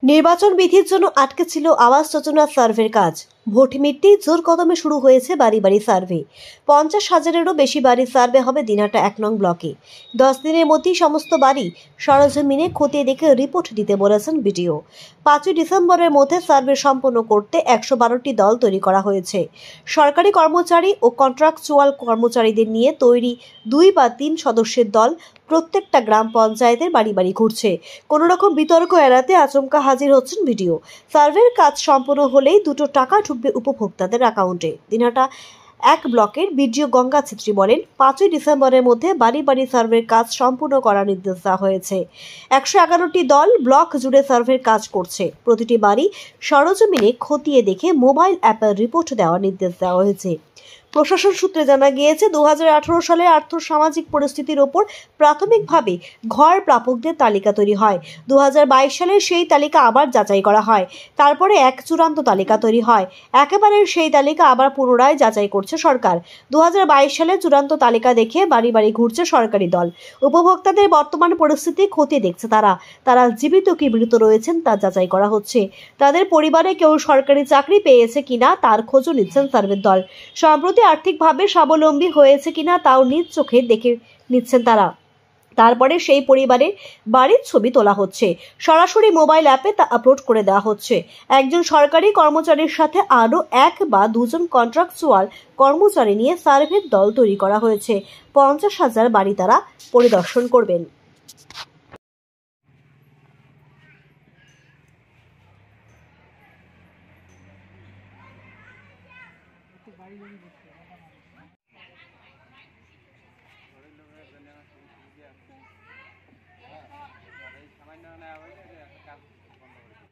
নির্বাচন বিধির জন্য আটকে ছিল আবাস যোজনা সার্ভের কাজ। ভোট মিটতেই জোর কদমে শুরু হয়েছে বাড়ি বাড়ি সার্ভে। 50,000-এরও বেশি বাড়ির সার্ভে হবে দিনহাটা 1 নং ব্লকে। 10 দিনের মধ্যেই সমস্ত বাড়ি সরজমিনে খতিয়ে দেখে রিপোর্ট দিতে বলেছেন বিডিও। 5ই ডিসেম্বরের মধ্যে সার্ভে সম্পন্ন করতে 112টি দল তৈরি করা হয়েছে। সরকারি কর্মচারী ও কন্ট্রাকচুয়াল কর্মচারীদের নিয়ে তৈরি 2 বা 3 সদস্যের দল প্রত্যেকটা গ্রাম পঞ্চায়েতের বাড়ি বাড়ি ঘুরছে। কোনো রকম বিতর্ক এড়াতে আচমকা হাজির হচ্ছেন বিডিও। সার্ভের কাজ সম্পন্ন হলেই দুটো টাকা ঢুকবে উপভোক্তাদের অ্যাকাউন্টে। দিনহাটা 1 ব্লকের বিডিও গঙ্গা ছেত্রী বলেন, 5ই ডিসেম্বরের মধ্যে বাড়ি বাড়ি সার্ভের কাজ সম্পূর্ণ করার নির্দেশ দেওয়া হয়েছে। 111টি দল ব্লক জুড়ে সার্ভের কাজ করছে। প্রতিটি বাড়ি সরজমিনে খতিয়ে দেখে মোবাইল অ্যাপের রিপোর্ট দেওয়ার নির্দেশ দেওয়া হয়েছে। প্রশাসন সূত্রে জানা গিয়েছে, 2018 সালে আর্থসামাজিক পরিস্থিতির ওপর প্রাথমিকভাবে ঘর প্রাপকদের তালিকা তৈরি হয়। 2022 সালে সেই তালিকা আবার যাচাই করা হয়। তারপরে এক চূড়ান্ত তালিকা তৈরি হয়। একেবারে সেই তালিকা আবার পুনরায় যাচাই করছে সরকার। 2022 সালে চূড়ান্ত তালিকা দেখে বাড়ি বাড়ি ঘুরছে সরকারি দল। উপভোক্তাদের বর্তমান পরিস্থিতি খতিয়ে দেখছে তারা জীবিত কি মৃত রয়েছেন তা যাচাই করা হচ্ছে। তাদের পরিবারে কেউ সরকারি চাকরি পেয়েছে কিনা তার খোঁজও নিচ্ছেন সার্ভের দল। সম্প্রতি আর্থিকভাবে স্বাবলম্বী হয়েছে কিনা তাও নিজ চোখে দেখে নিচ্ছেন তারা। তারপরে সেই পরিবারের বাড়ির ছবি তোলা হচ্ছে, সরাসরি মোবাইল অ্যাপে তা আপলোড করে দেওয়া হচ্ছে। একজন সরকারি কর্মচারীর সাথে আরও 1 বা 2 জন কন্ট্রাকচুয়াল কর্মচারী নিয়ে সার্ভের দল তৈরি করা হয়েছে। 50,000 বাড়ি তারা পরিদর্শন করবেন।